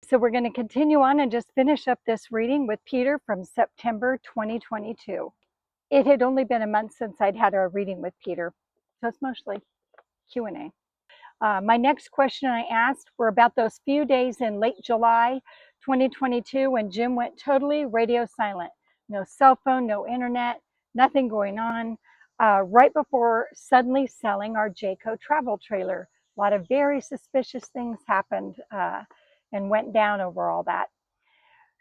so we're going to continue on and just finish up this reading with Peter from September 2022. It had only been a month since I'd had a reading with Peter, so it's mostly Q&A. My next question I asked were about those few days in late July 2022 when Jim went totally radio silent. No cell phone, no internet, nothing going on. Right before suddenly selling our Jayco travel trailer. A lot of very suspicious things happened and went down over all that.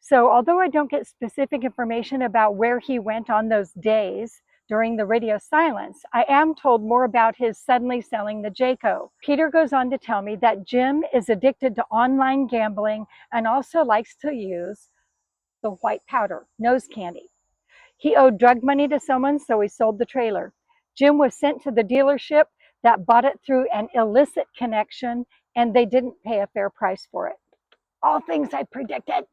So although I don't get specific information about where he went on those days during the radio silence, I am told more about his suddenly selling the Jayco. Peter goes on to tell me that Jim is addicted to online gambling and also likes to use the white powder, nose candy. He owed drug money to someone, so he sold the trailer. Jim was sent to the dealership that bought it through an illicit connection, and they didn't pay a fair price for it. All things I predicted.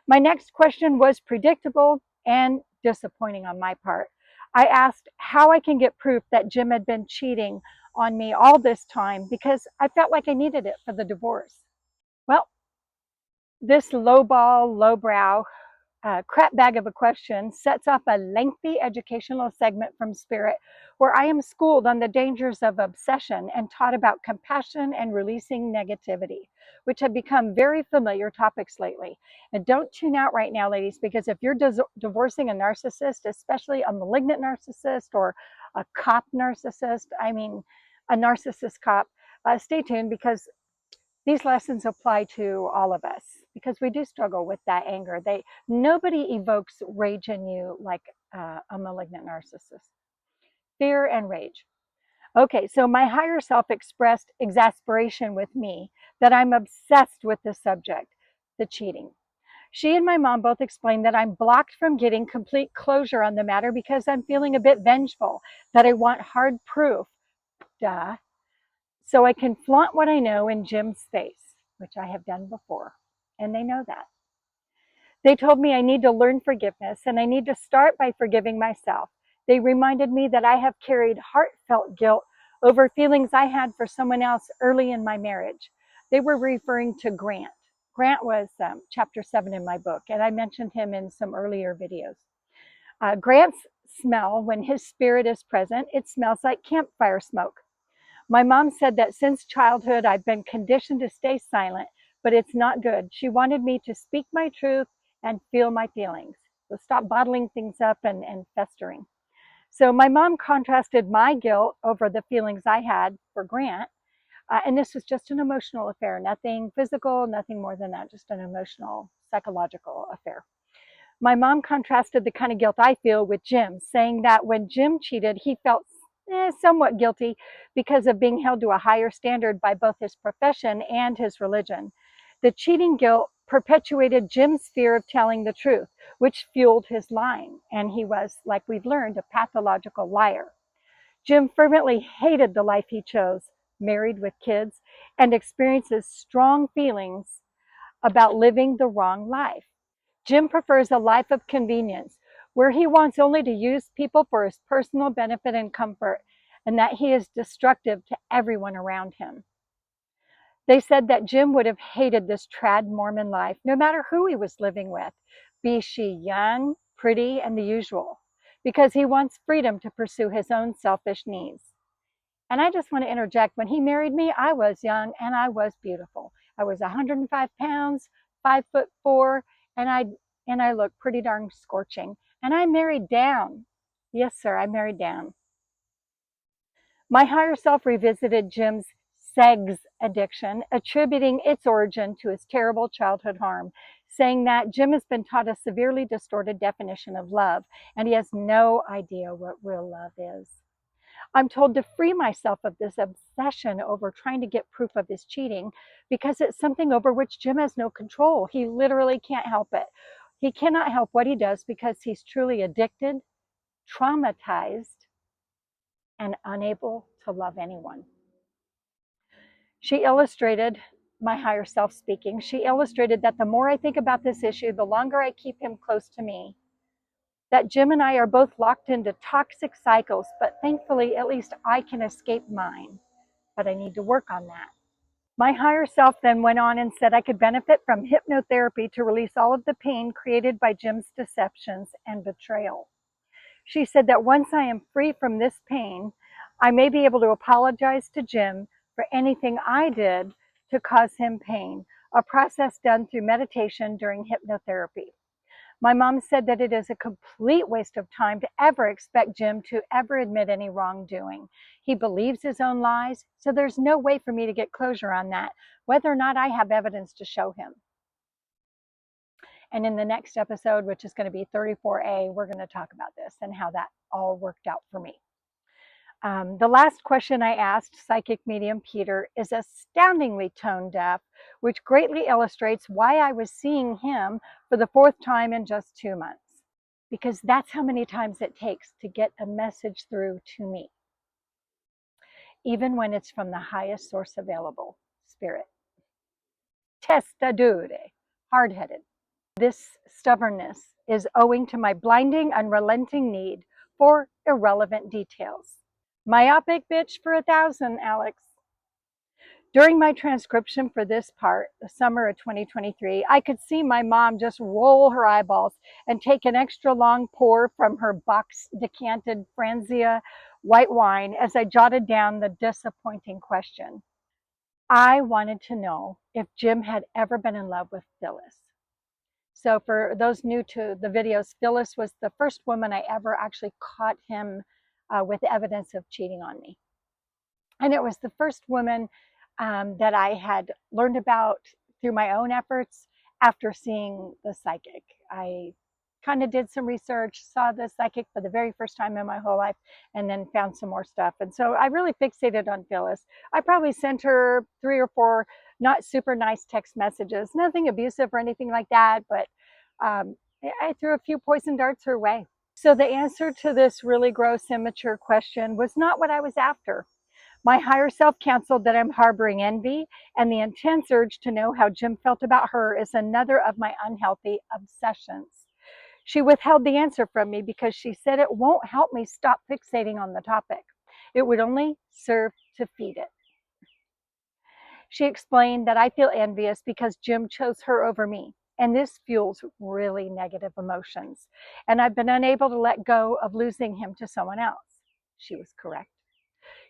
My next question was predictable and disappointing on my part. I asked how I can get proof that Jim had been cheating on me all this time because I felt like I needed it for the divorce. Well, this lowball, lowbrow, crap bag of a question sets off a lengthy educational segment from Spirit where I am schooled on the dangers of obsession and taught about compassion and releasing negativity, which have become very familiar topics lately. And don't tune out right now, ladies, because if you're divorcing a narcissist, especially a malignant narcissist or a cop narcissist, I mean, a narcissist cop, stay tuned because these lessons apply to all of us because we do struggle with that anger. Nobody evokes rage in you like a malignant narcissist. Fear and rage. Okay, so my higher self expressed exasperation with me that I'm obsessed with the subject, the cheating. She and my mom both explained that I'm blocked from getting complete closure on the matter because I'm feeling a bit vengeful, that I want hard proof. Duh. So I can flaunt what I know in Jim's face, which I have done before, and they know that. They told me I need to learn forgiveness and I need to start by forgiving myself. They reminded me that I have carried heartfelt guilt over feelings I had for someone else early in my marriage. They were referring to Grant. Grant was chapter 7 in my book, and I mentioned him in some earlier videos. Grant's smell, when his spirit is present, it smells like campfire smoke. My mom said that since childhood, I've been conditioned to stay silent, but it's not good. She wanted me to speak my truth and feel my feelings. So stop bottling things up and festering. So my mom contrasted my guilt over the feelings I had for Grant. And this was just an emotional affair, nothing physical, nothing more than that, just an emotional, psychological affair. My mom contrasted the kind of guilt I feel with Jim, saying that when Jim cheated, he felt somewhat guilty because of being held to a higher standard by both his profession and his religion. The cheating guilt perpetuated Jim's fear of telling the truth, which fueled his lying. And he was, like we've learned, a pathological liar. Jim fervently hated the life he chose, married with kids, and experiences strong feelings about living the wrong life. Jim prefers a life of convenience, where he wants only to use people for his personal benefit and comfort, and that he is destructive to everyone around him. They said that Jim would have hated this trad Mormon life, no matter who he was living with, be she young, pretty, and the usual, because he wants freedom to pursue his own selfish needs. And I just want to interject, when he married me, I was young and I was beautiful. I was 105 pounds, 5'4", and I looked pretty darn scorching. And I married down. Yes, sir, I married down. My higher self revisited Jim's sex addiction, attributing its origin to his terrible childhood harm, saying that Jim has been taught a severely distorted definition of love, and he has no idea what real love is. I'm told to free myself of this obsession over trying to get proof of his cheating because it's something over which Jim has no control. He literally can't help it. He cannot help what he does because he's truly addicted, traumatized, and unable to love anyone. She illustrated, my higher self speaking, she illustrated that the more I think about this issue, the longer I keep him close to me. That Jim and I are both locked into toxic cycles, but thankfully, at least I can escape mine. But I need to work on that. My higher self then went on and said I could benefit from hypnotherapy to release all of the pain created by Jim's deceptions and betrayal. She said that once I am free from this pain, I may be able to apologize to Jim for anything I did to cause him pain, a process done through meditation during hypnotherapy. My mom said that it is a complete waste of time to ever expect Jim to ever admit any wrongdoing. He believes his own lies, so there's no way for me to get closure on that, whether or not I have evidence to show him. And in the next episode, which is going to be 34A, we're going to talk about this and how that all worked out for me. The last question I asked psychic medium Peter is astoundingly tone deaf, which greatly illustrates why I was seeing him for the fourth time in just 2 months. Because that's how many times it takes to get a message through to me, even when it's from the highest source available, spirit. Testadure, hard-headed. This stubbornness is owing to my blinding, unrelenting need for irrelevant details. Myopic bitch for 1,000, Alex. During my transcription for this part, the summer of 2023, I could see my mom just roll her eyeballs and take an extra long pour from her box decanted Franzia white wine as I jotted down the disappointing question. I wanted to know if Jim had ever been in love with Phyllis. So for those new to the videos, Phyllis was the first woman I ever actually caught him with evidence of cheating on me. And it was the first woman that I had learned about through my own efforts after seeing the psychic. I kind of did some research, saw the psychic for the very first time in my whole life, and then found some more stuff. And so I really fixated on Phyllis. I probably sent her 3 or 4 not super nice text messages, nothing abusive or anything like that, but I threw a few poison darts her way. So the answer to this really gross, immature question was not what I was after. My higher self counseled that I'm harboring envy, and the intense urge to know how Jim felt about her is another of my unhealthy obsessions. She withheld the answer from me because she said it won't help me stop fixating on the topic. It would only serve to feed it. She explained that I feel envious because Jim chose her over me, and this fuels really negative emotions, and I've been unable to let go of losing him to someone else. She was correct.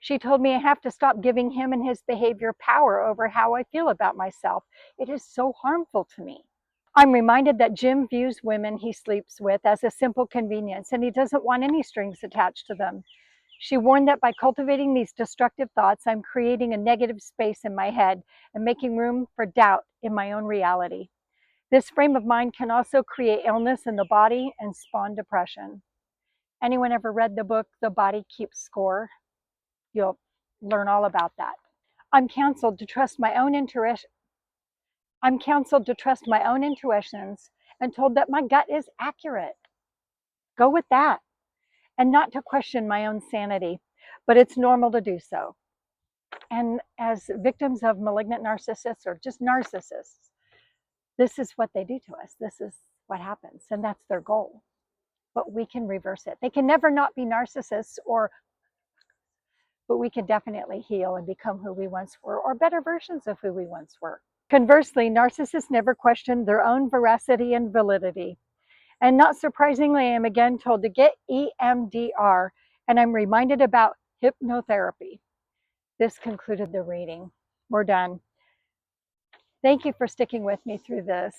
She told me I have to stop giving him and his behavior power over how I feel about myself. It is so harmful to me. I'm reminded that Jim views women he sleeps with as a simple convenience, and he doesn't want any strings attached to them. She warned that by cultivating these destructive thoughts, I'm creating a negative space in my head and making room for doubt in my own reality. This frame of mind can also create illness in the body and spawn depression. Anyone ever read the book, The Body Keeps Score? You'll learn all about that. I'm counseled to trust my own intuitions and told that my gut is accurate. Go with that, and not to question my own sanity, but it's normal to do so. And as victims of malignant narcissists or just narcissists, this is what they do to us. This is what happens, and that's their goal. But we can reverse it. They can never not be narcissists, but we can definitely heal and become who we once were, or better versions of who we once were. Conversely, narcissists never question their own veracity and validity. And not surprisingly, I am again told to get EMDR, and I'm reminded about hypnotherapy. This concluded the reading. We're done. Thank you for sticking with me through this.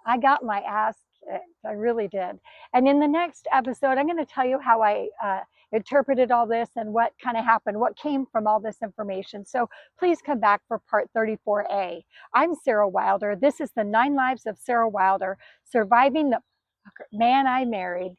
I got my ass kicked. I really did. And in the next episode, I'm going to tell you how I interpreted all this and what kind of happened, what came from all this information. So please come back for part 34A. I'm Sarah Wilder. This is the 9 Lives of Sarah Wilder, surviving the man I married.